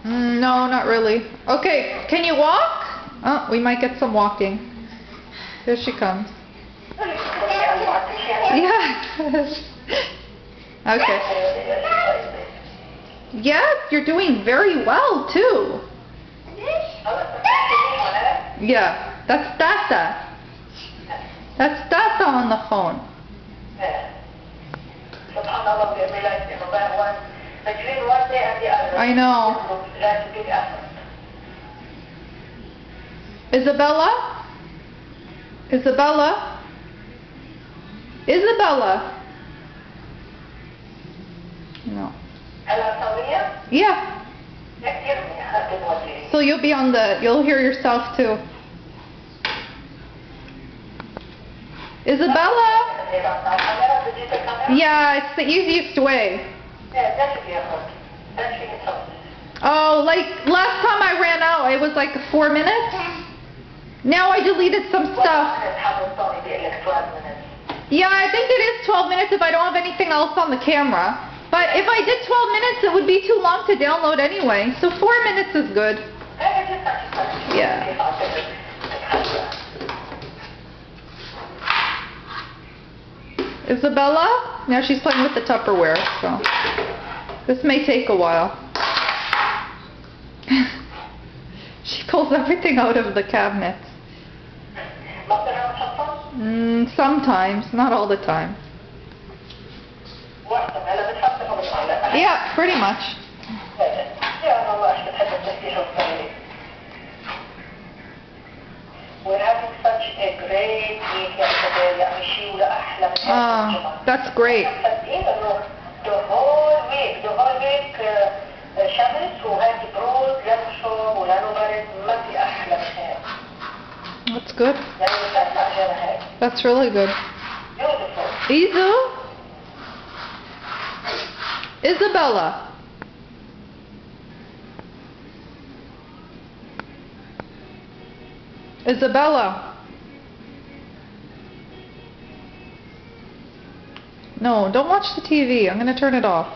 No, not really. Okay, can you walk? Oh, we might get some walking. Here she comes. Yeah. Okay. Yeah, you're doing very well too. Yeah, that's Tata. That's Tata on the phone. I know. Isabella? Isabella? Isabella? No. Yeah. So you'll be on you'll hear yourself too. Isabella? Yeah, it's the easiest way. Oh, like last time I ran out, it was like 4 minutes. Now I deleted some stuff. Yeah, I think it is 12 minutes if I don't have anything else on the camera. But if I did 12 minutes, it would be too long to download anyway. So 4 minutes is good. Yeah. Isabella? Now she's playing with the Tupperware, so this may take a while. She pulls everything out of the cabinets. Sometimes, not all the time. Yeah, pretty much. We're having such a great week that's great. The whole week شمس وهادي برود لا نشوب ولا نبرد ما في أحلى من هيك. That's good. That's really good. Beautiful. Izu? Isabella? Isabella? No, don't watch the TV. I'm going to turn it off.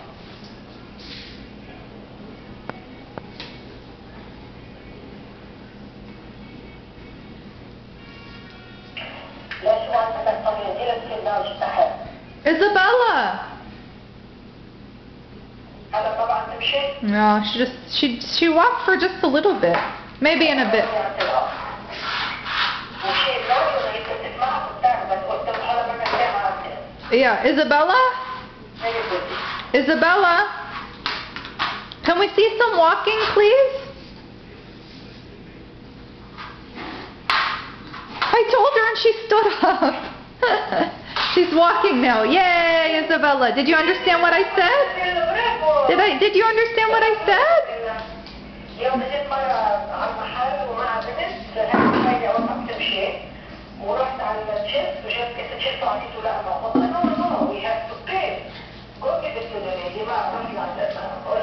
Isabella! No, she walked for just a little bit. Maybe in a bit. Yeah, Isabella? Isabella? Can we see some walking, please? I told her and she stood up. She's walking now. Yay, Isabella. Did you understand what I said? Did you understand what I said?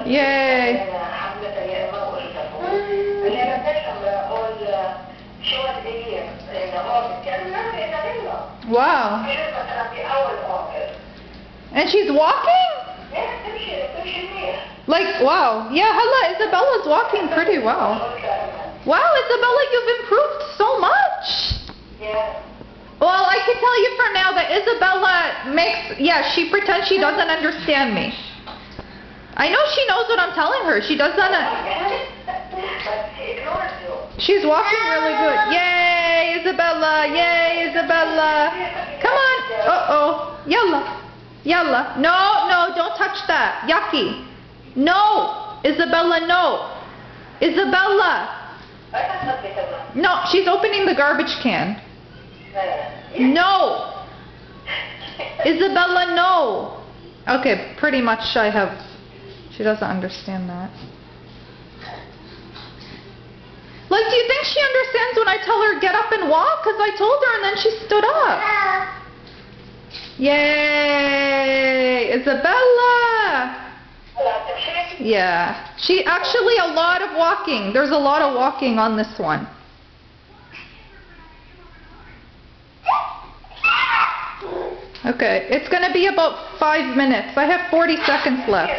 Yay. Wow. And she's walking? Like, wow. Yeah, Hala, Isabella's walking pretty well. Wow, Isabella, you've improved so much. Yeah. Well, I can tell you for now that Isabella she pretends she doesn't understand me. I know she knows what I'm telling her. She doesn't. She's walking really good. Yay, Isabella. Yay, Isabella. Come on. Uh-oh. Yalla. Yalla. No, no, don't touch that. Yucky. No. Isabella, no. Isabella. No, she's opening the garbage can. No. Isabella, no. Okay, pretty much she doesn't understand that. Like, do you think she understands when I tell her get up and walk? Because I told her and then she stood up. Yay, Isabella. Yeah, actually a lot of walking. There's a lot of walking on this one. Okay, it's going to be about 5 minutes. I have 40 seconds left.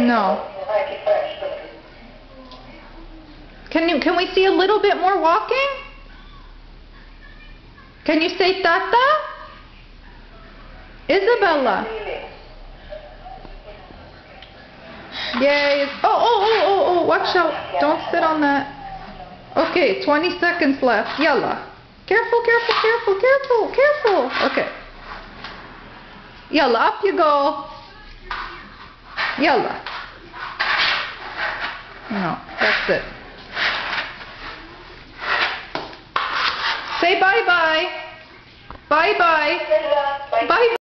No. ما كفاية اشتغلي. Can we see a little bit more walking? Can you say Tata? Isabella. Yay. Oh, watch out. Don't sit on that. Okay, 20 seconds left. Yalla. Careful. Okay. Yalla, up you go. Yalla. No, that's it. Say bye-bye. Bye-bye. يلا باي. Bye.